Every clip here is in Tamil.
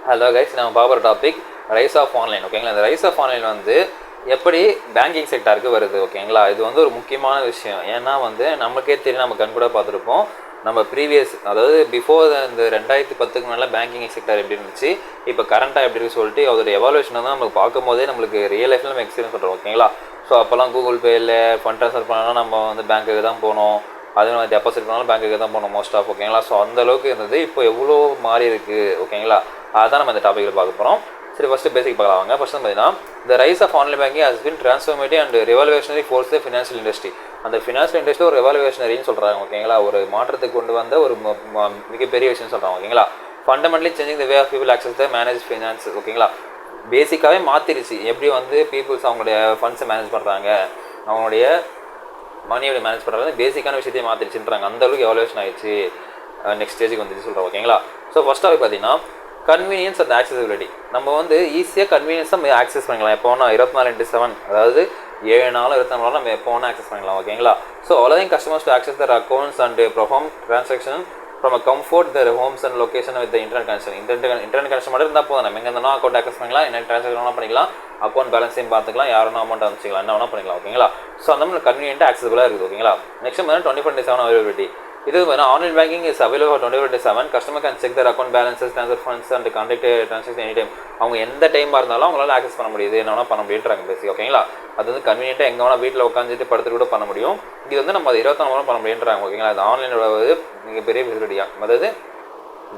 ஹலோ கைஸ், நம்ம பார்க்குற டாபிக் ரைஸ் ஆஃப் ஆன்லைன். ஓகேங்களா, இந்த ரைஸ் ஆஃப் ஆன்லைன் வந்து எப்படி பேங்கிங் செக்டாருக்கு வருது. ஓகேங்களா, இது வந்து ஒரு முக்கியமான விஷயம். ஏன்னா வந்து நமக்கே தெரியும், நம்ம கண் கூட பார்த்துருப்போம். நம்ம ப்ரீவியஸ், அதாவது பிஃபோர் இந்த 2010க்கு மேலே பேங்கிங் செக்டார் எப்படி இருந்துச்சு, இப்போ கரண்ட்டாக எப்படி இருக்குன்னு சொல்லிட்டு அதோட எவாலுவேஷன் தான் நம்மளுக்கு பார்க்கும் போதே நம்மளுக்கு ரியல் லைஃப்பில் நம்ம எக்ஸ்பீரியன்ஸ் பண்ணுறோம். ஓகேங்களா, ஸோ அப்போல்லாம் கூகுள் பேயில் ஃபண்ட் ட்ரான்ஸ்ஃபர் பண்ணாலும் நம்ம வந்து பேங்க்குக்கு தான் போனோம். அதே மாதிரி டெபாசிட் பண்ணாலும் பேங்க்குக்கு தான் போனோம் மோஸ்ட் ஆஃப். ஓகேங்களா, ஸோ அந்தளவுக்கு இருந்தது. இப்போ எவ்வளோ மாறி இருக்குது. ஓகேங்களா, அதான் நம்ம இந்த டாப்பிக்கில் பார்க்க போகிறோம். சரி, ஃபஸ்ட்டு பேசிக் பார்க்கலாம் வாங்க. ஃபஸ்ட்டு பார்த்தீங்கன்னா, the rise of online banking has been transformative and revolutionary force the financial industry. அந்த ஃபினான்ஷியல் இண்டஸ்ட்ரி ஒரு ரெவல்யூஷனரின்னு சொல்கிறாங்க. ஓகேங்களா, ஒரு மாற்றத்துக்கு கொண்டு வந்த ஒரு மிகப்பெரிய விஷயம் சொல்கிறாங்க. ஓகேங்களா, fundamentally changing the way of people access the manage finance. ஓகேங்களா, பேசிக்காகவே மாற்றிருச்சு எப்படி வந்து பீப்புள்ஸ் அவங்களுடைய ஃபண்ட்ஸை மேனேஜ் பண்ணுறாங்க, அவங்களுடைய மணியோட மேனேஜ் பண்ணுறது பேசிக்கான விஷயத்தையும் மாற்றிடுச்சுன்றாங்க. அந்தளவுக்கு எவல்யூஷன் ஆயிடுச்சு. நெக்ஸ்ட் ஸ்டேஜுக்கு வந்துச்சு சொல்கிறோம். ஓகேங்களா, ஸோ ஃபஸ்ட்டாக பார்த்தீங்கன்னா கன்வீனியன்ஸ் அண்ட் ஆக்சசிபிலிட்டி. நம்ம வந்து ஈஸியாக கன்வீனியன்ஸாக ஆக்சஸ் பண்ணிக்கலாம். எப்போ வேணால் 24/7, அதாவது 7 நாளும் 24 நாளும் நம்ம எப்போ வேணால் ஆக்சஸ் பண்ணிக்கலாம். ஓகேங்களா, so allowing customers to access their accounts and perform transaction from a comfort their homes and location with the internet connection. Internet connection மட்டும் இருந்தால் போதும். நம்ம எங்கே இருந்தாலும் அக்கௌண்ட் ஆக்சஸ் பண்ணிக்கலாம், என்ன ட்ரான்சாக்ஷன் வேணால் பண்ணிக்கலாம், அக்கௌண்ட் பேலன்ஸையும் பார்த்துக்கலாம், யாரும் அமௌண்ட் அனுப்பிச்சிக்கலாம், என்ன வேணால் பண்ணிக்கலாம். ஓகேங்களா, ஸோ அந்த மாதிரி கன்வீனியன்ட்டாக ஆக்சஸபிளாக இருக்குது. ஓகேங்களா, நெக்ஸ்ட் பார்த்தீங்கன்னா 24/7 அவைலபிலிட்டி. இது வந்து online banking is available for 24/7. Customer can check their account balances, transfer funds and contact transaction any time. அவங்க எந்த டைமாக இருந்தாலும் அவங்களால ஆக்சஸ் பண்ண முடியுது, என்ன வேணால் பண்ண முடியுன்றாங்க பேசி. ஓகேங்களா, அது வந்து கன்வீனியன்ட்டாக எங்கே வேணால் வீட்டில் உட்காந்துட்டு படுத்துட்டு கூட பண்ண முடியும். இது வந்து நம்ம 24 மணி நேரம் பண்ண முடியுன்றாங்க. ஓகேங்களா, அது ஆன்லைனோட மிகப்பெரிய ஃபெசிலிட்டியாக, அதாவது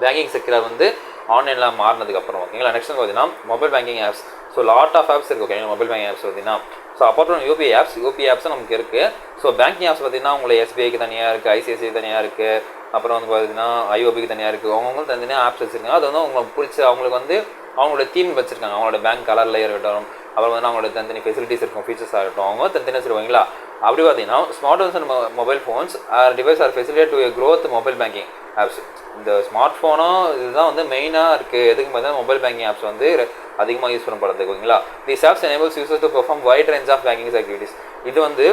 பேங்கிங் செக்டர் வந்து ஆன்லைனில் மாறினதுக்கப்புறம். ஓகேங்களா, நெக்ஸ்ட் வந்து பார்த்தீங்கன்னா mobile banking apps. So lot of apps இருக்குது. ஓகேங்களா, மொபைல் பேங்கிங் ஆப்ஸ் பார்த்தீங்கன்னா, ஸோ அப்பார்ட் ஃப்ரம் யூபிஐ ஆப்ஸும் நமக்கு இருக்குது. ஸோ பேங்கிங் ஆப்ஸ் பார்த்தீங்கன்னா உங்களுக்கு எஸ்பிஐக்கு தனியாக இருக்குது, ஐசிஐசிஐ தனியாக இருக்குது, அப்புறம் வந்து பார்த்தீங்கன்னா ஐஓபிக்கு தனியாக இருக்குது. அவங்களும் தனியாக ஆப்ஸ் வச்சுருக்காங்க. அது வந்து அவங்களுக்கு பிடிச்ச, அவங்களுக்கு வந்து அவங்களோட தீம் வச்சுருக்காங்க. அவங்களோட பேங்க் கலரில் இருக்கட்டும், அப்புறம் வந்து அவங்களோட தனித்தனி ஃபெசிலிட்டிஸ் இருக்கும், ஃபீச்சர்ஸ் ஆகட்டும், அவங்க தனித்தனியாக வச்சுருவாங்களா. அப்படி பார்த்தீங்கன்னா smart phones and mobile phones device are facilitate to growth mobile banking apps. இந்த ஸ்மார்ட் ஃபோனும் இதுதான் வந்து மெயினாக இருக்குது. எதுக்கு பார்த்தீங்கன்னா மொபைல் பேங்கிங் ஆப்ஸ் வந்து அதிகமாக யூஸ் பண்ணப்படுறது. ஓகேங்களா, these apps enables users to perform wide range of banking activities. இது வந்து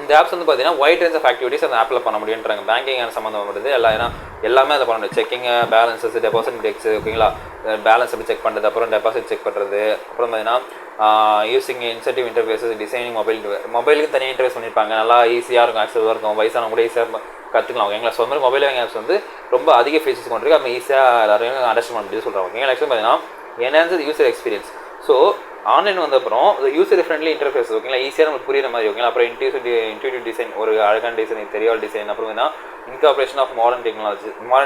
இந்த ஆப்ஸ் வந்து பார்த்தீங்கன்னா வைட் ரேஞ்ச் ஆஃப் ஆக்டிவிட்டிஸ் அந்த ஆப்பில் பண்ண முடியுன்றாங்க. பேங்கிங் சம்மந்தப்பட்டது எல்லாமே அதை பண்ண முடியும். செக்கிங், பேலன்ஸஸ், டெபாசிட் டெக்ஸ். ஓகேங்களா, பேலன்ஸ் எப்படி செக் பண்ணுறது, அப்புறம் டெபாசிட் செக் பண்ணுறது, அப்புறம் பார்த்தீங்கன்னா யூஸிங் இன்சென்டிவ் இன்டர்ஃபேஸஸ், டிசைனிங் மொபைலுக்கு தனியாக இன்டர்ஃபேஸ் பண்ணியிருப்பாங்க. நல்லா ஈஸியாக இருக்கும், ஆக்சஸாக இருக்கும், வயசானவங்க கூட ஈஸியாக கற்றுக்கலாம். ஓகேங்களா, ஸோ அந்த மாதிரி மொபைல் பேங்கிங் ஆப்ஸ் வந்து ரொம்ப அதிக ஃபீச்சர்ஸ் கொண்டு இருக்கு. நம்ம ஈஸியாக எல்லாரையும் அண்டர்ஸ்டாண்ட் பண்ண முடியுது சொல்கிறாங்க. ஓகேங்களா, நெக்ஸ்ட் பார்த்தீங்கன்னா enhance user experience. So online வந்த அப்புறம் யூசர் ஃப்ரெண்ட்லி இன்டர்ஃபேஸ். ஓகேங்களா, ஈஸியாக நமக்கு புரியுற மாதிரி. ஓகேங்களா, அப்புறம் இன்ட்யூட்டிவ் டிசைன், ஒரு அழகான டிசைன், தெரியாத டிசைன். அப்புறம் என்ன இன்கார்பரேஷன் ஆஃப் மாடர்ன்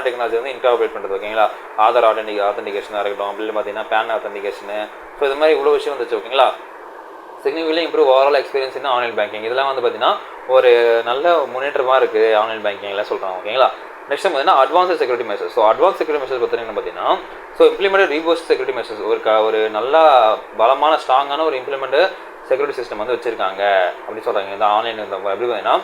டெக்னாலஜி வந்து இன்கார்பரேட் பண்ணுறது. ஓகேங்களா, ஆதார் ஆத்தென்டிகேஷனாக இருக்கட்டும், அப்படி பார்த்தீங்கன்னா பேன் ஆத்தென்டிகேஷனு. ஸோ இது மாதிரி இவ்வளோ விஷயம் வந்துச்சு. ஓகேங்களா, significantly improve overall experience in online banking. இதெல்லாம் வந்து பார்த்தீங்கன்னா ஒரு நல்ல முன்னேற்றமாக இருக்குது ஆன்லைன் பேங்கிங்லாம் சொல்கிறாங்க. ஓகேங்களா, நெக்ஸ்ட் பார்த்தீங்கன்னா advance security measures. So advance security measures பார்த்தீங்கன்னா so implemented robust security measures. ஒரு நல்ல பலமான ஸ்ட்ராங்கான ஒரு இம்ப்ளிமெண்ட் செக்யூரிட்டி சிஸ்டம் வந்து வச்சிருக்காங்க அப்படி சொல்கிறாங்க. இந்த ஆன்லைன் எப்படி பார்த்தீங்கன்னா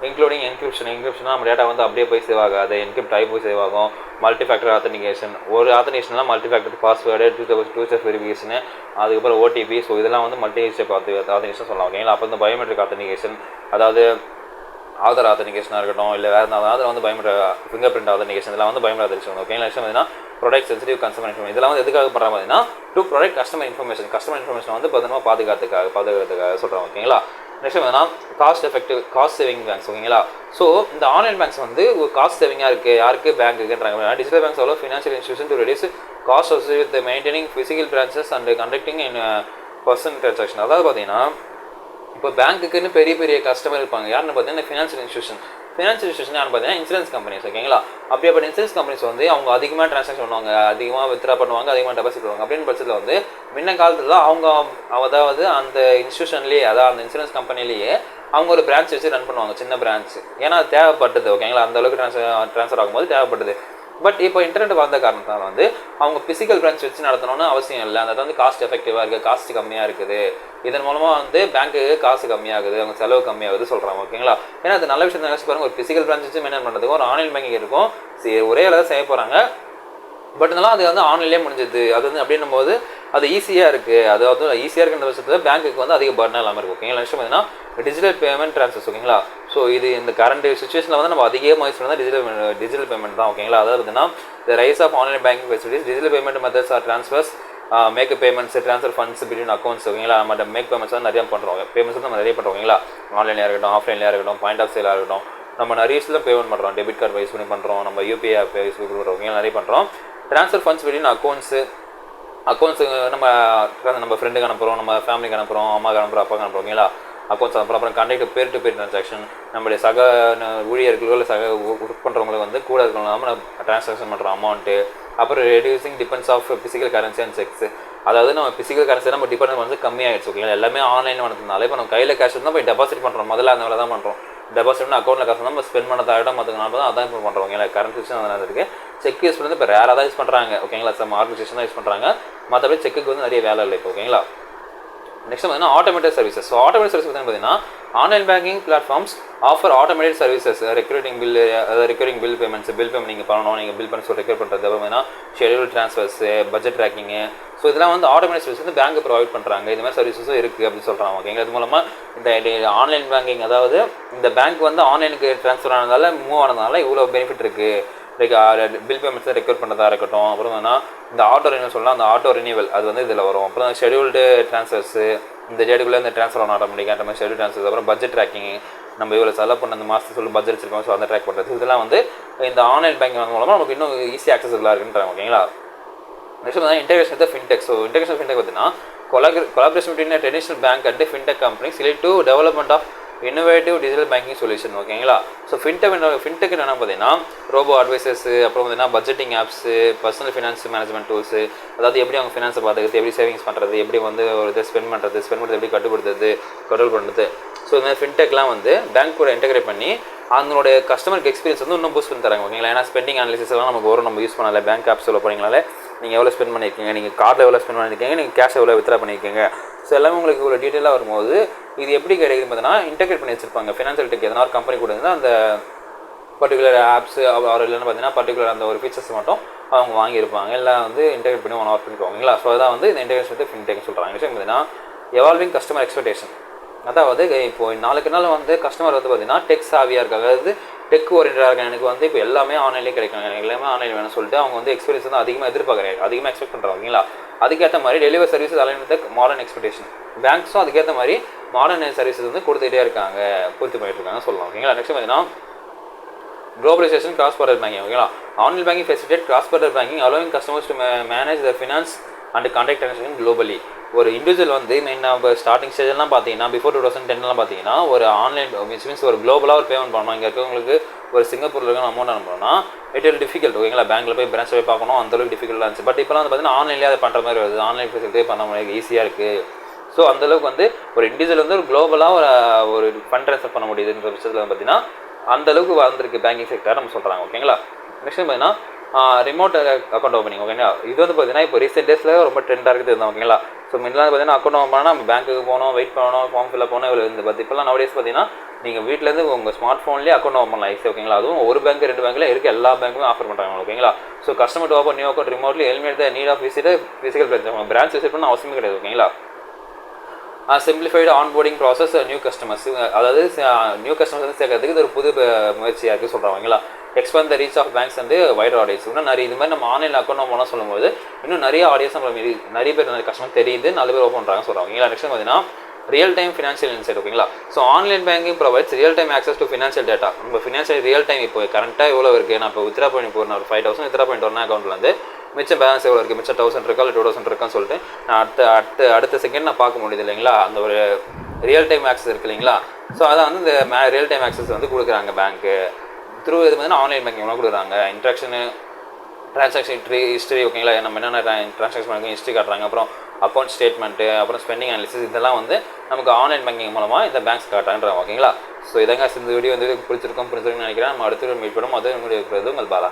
இன்க்ளூடிங் என்கிரிப்ஷனாக நம்ம டேட்டா வந்து அப்படியே போய் சேவ் ஆகாது, என்கிரிப்ட் ஆகி போய் சேவ் ஆகும். மல்டி ஃபேக்டர் ஆத்தென்டிகேஷன், ஒரு ஆத்தென்டிகேஷன்லாம் multi factor password, two step வெரிஃபிகேஷனு, அதுக்கப்புறம் ஓடிபி. ஸோ இதெல்லாம் வந்து மல்டி ஸ்டெப் ஆத்தென்டிகேஷன் சொல்லலாம். ஓகேங்களா, அப்போ இந்த பயோமெட்ரிக் ஆத்தென்டிகேஷன், அதாவது ஆதார் ஆத்தென்டிகேஷனாக இருக்கட்டும், இல்லை வேறு அதில் வந்து ஃபிங்கர் பிரிண்ட் ஆத்தென்டிகேஷன், இதெல்லாம் வந்து பயோமெட்ரிக் ஆத்தென்டிகேஷன். ஓகேங்களா, நெக்ஸ்ட் பார்த்தீங்கன்னா ப்ரொடக்ட் சென்சிட்டிவ் கஸ்டமர் இன்ஃபர்மேஷன். இதெல்லாம் வந்து எதுக்காக பண்ணுறாங்க பார்த்தீங்கன்னா டு ப்ரொடக்ட் கஸ்டமர் இன்ஃபர்மேஷன் வந்து பார்த்தீங்கன்னா பாதுகாத்துக்காக சொல்கிறாங்க. ஓகேங்களா, நெக்ஸ்ட் பார்த்தீங்கன்னா காஸ்ட் சேவிங் பேங்க்ஸ். ஓகேங்களா, ஸோ இந்த ஆன்லைன் பேங்க்ஸ் வந்து ஒரு காஸ்ட் சேவிங்காக இருக்குது. யாருக்கு? பேங்க்குன்றாங்க. டிஜிட்டல் பேங்க்ஸ் அவ்வளோ financial institution to reduce cost associate with maintaining physical branches and conducting in person transaction. அதாவது பார்த்தீங்கன்னா இப்போ பேங்க்குன்னு பெரிய கஸ்டமர் இருப்பாங்க. யாருன்னு பார்த்தீங்கன்னா ஃபினான்ஷியல் இன்ஸ்டியூஷன் யாருன்னு பார்த்தீங்கன்னா இன்சூரன்ஸ் கம்பெனிஸ். ஓகேங்களா, அப்படியே இன்சூரன்ஸ் கம்பெனிஸ் வந்து அவங்க அதிகமாக ட்ரான்சாக்ஷன் பண்ணுவாங்க, அதிகமாக வித்ரா பண்ணுவாங்க, அதிகமாக டெபாசிட் பண்ணுவாங்க. அப்படின்னு பட்சத்தில் வந்து முன்ன காலத்தில் அவங்க அதாவது அந்த இன்ஸ்டியூஷன்லேயே, அதாவது அந்த இன்சூரன்ஸ் கம்பெனிலேயே அவங்க ஒரு பிரான்ச் வச்சு ரன் பண்ணுவாங்க, சின்ன பிரான்ச். ஏன்னா அது தேவைப்பட்டது. ஓகேங்களா, அந்த அளவுக்கு ட்ரான்ஸ்ஃபர் ஆகும்போது தேவைப்பட்டது. பட் இப்போ இன்டர்நெட் வந்த காரணத்தால் வந்து அவங்க ஃபிசிக்கல் பிரான்ச் வச்சு நடத்தணும்னு அவசியம் இல்லை. அந்த வந்து காஸ்ட் எஃபெக்டிவாக இருக்குது, காஸ்ட் கம்மியாக இருக்குது. இதன் மூலமாக வந்து பேங்க்குக்கு காசு கம்மியாகுது, அவங்க செலவு கம்மியாகுது சொல்கிறாங்க. ஓகேங்களா, ஏன்னா அது நல்ல விஷயம் நினச்சி பாருங்கள். ஒரு ஃபிசிக்கல் பிரான்ச் வச்சு மெயின்டைன் பண்ணுறதுக்கும் ஒரு ஆன்லைன் பேங்கிங் இருக்கும். ஒரே வேலை செய்ய போகிறாங்க. பட் இதெல்லாம் அது வந்து ஆன்லைன்லேயே முடிஞ்சுது. அது வந்து அப்படின்னும் போது அது ஈஸியாக இருக்குது. அதாவது ஈஸியாக இருக்குன்ற விஷயத்தில் பேங்க்குக்கு வந்து அதிக பர்டன் இல்லாமல் இருக்கும். ஓகேங்களா, நெக்ஸ்ட் பார்த்தீங்கன்னா டிஜிட்டல் பேமெண்ட் ட்ரான்ஸ்ஃபர்ஸ். ஓகேங்களா, ஸோ இது இந்த கரண்ட் சுச்சுவேஷனில் வந்து நம்ம அதிகமாக யூஸ் பண்ணால் டிஜிட்டல் பேமெண்ட் தான் ஓகேங்களா. அதாவது பார்த்தீங்கன்னா the rise of online banking facilities, digital payment methods are transfers, make payments, transfer funds between accounts ஓகேங்களா. நம்ம மேக் பேமெண்ட்ஸ் வந்து நிறையா பண்ணுறோம், பேமெண்ட்ஸ் நம்ம நிறைய பண்ணுறோம் ஓகேங்களா. ஆன்லைனில் இருக்கட்டும், ஆஃப்லைனில் இருக்கட்டும், பாயிண்ட் ஆஃப் சேலாக இருக்கட்டும், நம்ம நிறைய விஷயத்தில் பேமெண்ட் பண்ணுறோம். டெபிட் கார்டு யூஸ் பண்ணி பண்ணுறோம், நம்ம யூபிஐ ஆப் யூஸ் பண்ணி பண்ணுறோம், நிறைய பண்ணுறோம். ட்ரான்ஸ்ஃபர் ஃபண்ட்ஸ் பிட்வீன் அக்கௌண்ட்ஸு நம்ம ஃப்ரெண்டுக்கு அனுப்புகிறோம், நம்ம ஃபேமிலிக்கு அனுப்புகிறோம், அம்மாவுக்கு அனுப்புகிறோம், அப்பாவுக்கு அனுப்புகிறோம் ஓகேங்களா. அக்கௌண்ட்ஸ் அனுப்புகிறோம். அப்புறம் கண்டக்ட் பேர் டு பேர் ட்ரான்சாக்ஷன், நம்மளுடைய சக ஊழியர்களோ இல்லை சக ஒர்க் பண்ணுறவங்களுக்கு வந்து கூட இருக்கணும் நம்ம ட்ரான்சாக்ஷன் பண்ணுறோம் அமௌண்ட்டு. அப்புறம் reducing depends of physical currency and cheques, அதாவது நம்ம ஃபிசிக்கல் கரன்சி நம்ம டிபெண்ட் வந்து கம்மியாகிடுச்சு ஓகேங்களா. எல்லாமே ஆன்லைனில் வந்ததுனால இப்போ நம்ம கையில் கேஷ் இருந்தால் போய் டெபாசிட் பண்ணுறோம், முதல்ல அந்த வேலை தான் பண்ணுறோம். டெபாசிட்னா அக்கௌண்ட்டில் காசு தான் நம்ம ஸ்பெண்ட் பண்ண தாயிடம் மற்றனால தான் அதான் இப்போ பண்ணுறோம் ஓகேங்களா. கரன்சி விஷயம் அதனால் இருக்குது. செக் யூஸ் பண்ணி இப்போ ரேராக தான் யூஸ் பண்ணுறாங்க ஓகேங்களா. சம் ஆர்கனைசேஷன் தான் யூஸ் பண்ணுறாங்க, மற்றபடி செக்குக்கு வந்து நிறைய வேலை இல்லை இப்போ ஓகேங்களா. நெக்ஸ்ட் பார்த்தீங்கன்னா automated services. So automated service பார்த்தீங்கன்னா online banking platforms offer automated services, recurring bill payments, bill payment நீங்கள் பண்ணணும், நீங்கள் பில் பண்ணி சொல்லி ரெக்யூர் பண்ணுறது. அப்புறம் பார்த்தீங்கன்னா ஷெடியூல் ட்ரான்ஸ்ஃபர்ஸ், பட்ஜெட் ட்ராக்கிங்கு. ஸோ இதெல்லாம் வந்து ஆட்டோமேட்டிக் சர்வீஸ் வந்து பேங்க் ப்ரொவைட் பண்ணுறாங்க. இது மாதிரி சர்வீஸஸும் இருக்குது அப்படின்னு சொல்கிறாங்க ஓகேங்களா. இது மூலமாக இந்த ஆன்லைன் பேங்கிங், அதாவது இந்த பேங்க் வந்து ஆன்லைனுக்கு ட்ரான்ஸ்ஃபர் ஆனதால மூவ் ஆனதுனால இவ்வளோ பெனிஃபிட் இருக்குது. லைக் பில் பேமெண்ட்ஸை ரெக்யூர் பண்ணுறதா இருக்கட்டும். அப்புறம் என்னன்னா இந்த ஆட்டோ ரினியூவல் சொல்லலாம், அந்த ஆட்டோ ரினியூவல் அது வந்து இதில் வரும். அப்புறம் ஷெடியூல்டு ட்ரான்ஸ்ஃபர்ஸு, இந்த டேட்டுக்குள்ளே இந்த ட்ரான்ஸ்ஃபர் ஆன ஆட்டோமேட்டிக்காக அந்த மாதிரி ஷெடியூல் ட்ரான்ஸ்ஃபர்ஸ். அப்புறம் பட்ஜெட் ட்ராக்கிங், நம்ம இவ்வளோ செலவு பண்ண அந்த மாதத்துக்கு சொல்லி பட்ஜெட் வச்சிருக்கோம், ஸோ அந்த ட்ராக் பண்ணுறது. இதெல்லாம் வந்து இந்த ஆன்லைன் பேங்கிங் மூலமாக நமக்கு இன்னும் ஈஸி ஆக்சஸபிளாக இருக்குன்றாங்க ஓகேங்களா. நெக்ஸ்ட் வந்து integration with fintech. So integration fintech பார்த்தீங்கன்னா collaboration between a traditional bank and fintech companies lead to development of innovative digital banking solution ஓகேங்களா. ஸோ ஃபின்டெக் என்ன பார்த்தீங்கன்னா ரோபோ அட்வைசர்ஸு, அப்புறம் பார்த்தீங்கன்னா budgeting apps, personal finance management tools, அதாவது எப்படி அவங்க ஃபினான்ஸை பார்த்துக்கிறது, எப்படி சேவிங்ஸ் பண்ணுறது, எப்படி வந்து ஒரு இதை ஸ்பெண்ட் பண்ணுறது எப்படி கண்ட்ரோல் பண்ணுறது. ஸோ இந்த மாதிரி ஃபின்டெக்லாம் வந்து பேங்க் கூட இன்டெகிரேட் பண்ணி அதனுடைய கஸ்டமருக்கு எக்ஸ்பீரியன்ஸ் வந்து இன்னும் பூஸ்ட் பண்ணி தராங்க ஓகேங்களா. ஏன்னா ஸ்பெண்டிங் அனாலிசிஸ் எல்லாம் நமக்கு வரும், நம்ம யூஸ் பண்ணல. பேங்க் ஆப்ஸில் போனீங்கனாலே நீங்கள் எவ்வளோ ஸ்பெண்ட் பண்ணியிருக்கீங்க, நீங்கள் கார்டில் எவ்வளோ ஸ்பெண்ட் பண்ணியிருக்கீங்க, நீங்கள் கேஷ் எவ்வளோ வித்ரா பண்ணியிருக்கீங்க. ஸோ எல்லாமே உங்களுக்கு இவ்வளோ டீட்டெயிலாக வரும்போது இது எப்படி கிடைக்குதுன்னு பார்த்தீங்கன்னா இன்டெகிரேட் பண்ணி வச்சிருப்பாங்க. ஃபினான்ஷியல் டெக் எதனா ஒரு கம்பெனி கூட இருந்தால் அந்த பர்டிகுலர் ஆப்ஸ் அவர் இல்லைன்னு பார்த்தீங்கன்னா பர்டிகுலர் அந்த ஒரு ஃபீச்சர்ஸ் மட்டும் அவங்க வாங்கியிருப்பாங்க, எல்லாம் வந்து இன்டெகிரேட் பண்ணி ஒன் ஒர்க் பண்ணிக்குவாங்களா. ஸோ அதான் வந்து இந்த இன்டெகிரேஷன் வந்து ஃபின்டெக்னு சொல்கிறாங்க. விஷயம் பார்த்தீங்கன்னா எவால்விங் கஸ்டமர் எக்ஸ்பெக்டேஷன், அதாவது இப்போ நாளுக்கு நாள் வந்து கஸ்டமர் வந்து பார்த்தீங்கன்னா டெக் சாவியாக இருக்காங்க, அதாவது டெக் ஓரியன்டாக இருக்காங்க. எனக்கு வந்து இப்போ எல்லாமே ஆன்லைன்லேயே கிடைக்கும், எனக்கு எல்லாமே ஆன்லைன் வேணும்னு சொல்லிட்டு அவங்க வந்து எக்ஸ்பீரியன்ஸ் வந்து அதிகமாக எதிர்பார்க்குறாங்க, அதிகமாக எக்ஸ்பெக்ட் பண்ணுறாங்க ஓகேங்களா. அதுக்கேற்ற மாதிரி delivery services align with modern expectation. பேங்க்ஸும் அதுக்கேற்ற மாதிரி மாடர்ன் சர்வீசஸ் வந்து கொடுத்துட்டே இருக்காங்க, பூர்த்தி பண்ணிட்டு இருக்காங்க சொல்லலாம் ஓகேங்களா. நெக்ஸ்ட் பார்த்தீங்கன்னா globalization cross border banking ஓகேங்களா. Online banking facilitate cross border banking allowing customers to manage their finance and conduct transactions globally. ஒரு இண்டிவிஜுவல் வந்து நம்ம ஸ்டார்டிங் ஸ்டேஜ்லாம் பார்த்தீங்கன்னா பிஃபோர் 2010 பார்த்தீங்கன்னா ஒரு ஆன்லைன் மீன்ஸ் ஒரு குளோபலாக ஒரு பேமெண்ட் பண்ணணும். இங்கே இருக்கவங்களுக்கு ஒரு சிங்கப்பூரில் இருக்க அமௌண்ட் அனுப்பணும்னா இட் இல் டிஃபிகல்ட் ஓகேங்களா. பேங்க்கில் போய் பிரான்ச் போய் பார்க்கணும், அந்தளவுக்கு டிஃபிகல்ட்டாக இருந்துச்சு. பட் இப்போலாம் வந்து பார்த்தீங்கன்னா ஆன்லைன்லேயே அதை பண்ணுற மாதிரி வருது, ஆன்லைன் ஃபெசிலிட்டியே பண்ண முடியாது, ஈஸியாக இருக்குது. ஸோ அந்தளவுக்கு வந்து ஒரு இண்டிவிஜுவல் வந்து ஒரு குளோபலாக ஒரு ஃபண்ட் ட்ரான்ஸ்ஃபர் பண்ண முடியுதுன்ற விஷயத்தில் வந்து பார்த்தீங்கன்னா அந்தளவுக்கு வந்திருக்கு பேங்கிங் செக்டர் நம்ம சொல்கிறாங்க ஓகேங்களா. நெக்ஸ்ட் பார்த்தீங்கன்னா ரிமோட் அக்கௌண்ட் ஓப்பனிங் ஓகேங்களா. இது வந்து பார்த்தீங்கன்னா இப்போ ரீசெண்ட் டேஸில் ரொம்ப ட்ரெண்டாக இருக்குது இருந்தால் ஓகேங்களா. ஸோ முன்னாடி பார்த்தீங்கன்னா அக்கௌண்ட் ஓப்பன் பண்ணால் நம்ம பேங்க்குக்கு போகணும், வெயிட் பண்ணணும், ஃபார்ம் ஃபில்அப் பண்ணணும், இவ்வளோ இருந்து பட் இப்போலாம் நவடேஸ் பார்த்தீங்கன்னா நீங்கள் வீட்டிலேருந்து உங்கள் ஸ்மார்ட் ஃபோன்லேயே அக்கௌண்ட் ஓப்பன் பண்ணலாம் ஈஸி ஓகேங்களா. அதுவும் ஒரு பேங்க் 2 பேங்க்கில் இருக்க எல்லா பேங்க்குமே ஆஃபர் பண்ணுறாங்க ஓகேங்களா. So customer to open new account remotely eliminate the need of physical branch visit பண்ண அவசியமே கிடையாது ஓகேங்களா. Simplified onboarding process new customers, அதாவது நியூ கஸ்டமர்ஸ் வந்து சேர்க்கறதுக்கு இது ஒரு புது முயற்சியாக இருக்குது சொல்கிறாங்களா. Expand the reach of banks வந்து வைடர் ஆடியன்ஸ். இன்னும் நிறைய இது மாதிரி நம்ம ஆன்லைனில் அக்கௌண்ட் ஓப்பன் சொல்லும்போது இன்னும் நிறைய ஆடியன்ஸ் நம்ம நிறைய பேர் நிறைய கஸ்டமர் தெரியுது, 4 பேர் ஓப்பன் பண்ணுறாங்க சொல்கிறாங்க. நெக்ஸ்ட் பார்த்தீங்கன்னா ரியல் டைம் ஃபினான்ஷியல் இன்சைட் ஓகேங்களா. So online banking provides real time access to financial data. நம்ம ஃபினான்ஷியல் ரியல் டைம் இப்போ கரண்ட்டாக எவ்வளோ இருக்குது, நான் இப்போ வித்ரா பண்ணி போகிறேன் ஒரு 5,000 வித்ரா பண்ணிட்டு வரேன் அக்கௌண்ட்லேருந்து, மிச்சம் பேலன்ஸ் எவ்வளோ இருக்குது, மிச்சம் 1,000 இருக்கா இல்லை 2,000 இருக்கான்னு சொல்லிட்டு நான் அடுத்த செகண்ட் நான் பார்க்க முடியுது இல்லைங்களா. அந்த ஒரு ரியல் டைம் ஆக்சஸ் இருக்குது இல்லைங்களா. ஸோ அதான் வந்து இந்த ரியல் டைம் ஆக்சஸ் வந்து கொடுக்குறாங்க பேங்க்கு த்ரூ இது பார்த்தீங்கன்னா ஆன்லைன் பேங்கிங் கொடுக்குறாங்க. ட்ரான்சாக்ஷன் ஹிஸ்ட்ரி ஓகேங்களா, நம்ம என்னென்ன ட்ரான்சாக்ஷன் பண்ணி ஹிஸ்ட்ரி காட்டுறாங்க, அப்புறம் அக்கௌண்ட் ஸ்டேட்மெண்ட்டு, அப்புறம் ஸ்பெண்டிங் அனாலிசிஸ், இதெல்லாம் வந்து நமக்கு ஆன்லைன் பேங்கிங் மூலமாக இந்த பேங்க்ஸ் காட்டுறாங்க ஓகேங்களா. ஸோ இதாங்க இந்த வீடியோ வந்து பிடிச்சிருக்கும்னு நினைக்கிறேன். நம்ம அடுத்த மீட் பண்ணுவோம். அது உங்களுடைய உங்கள் பாலா.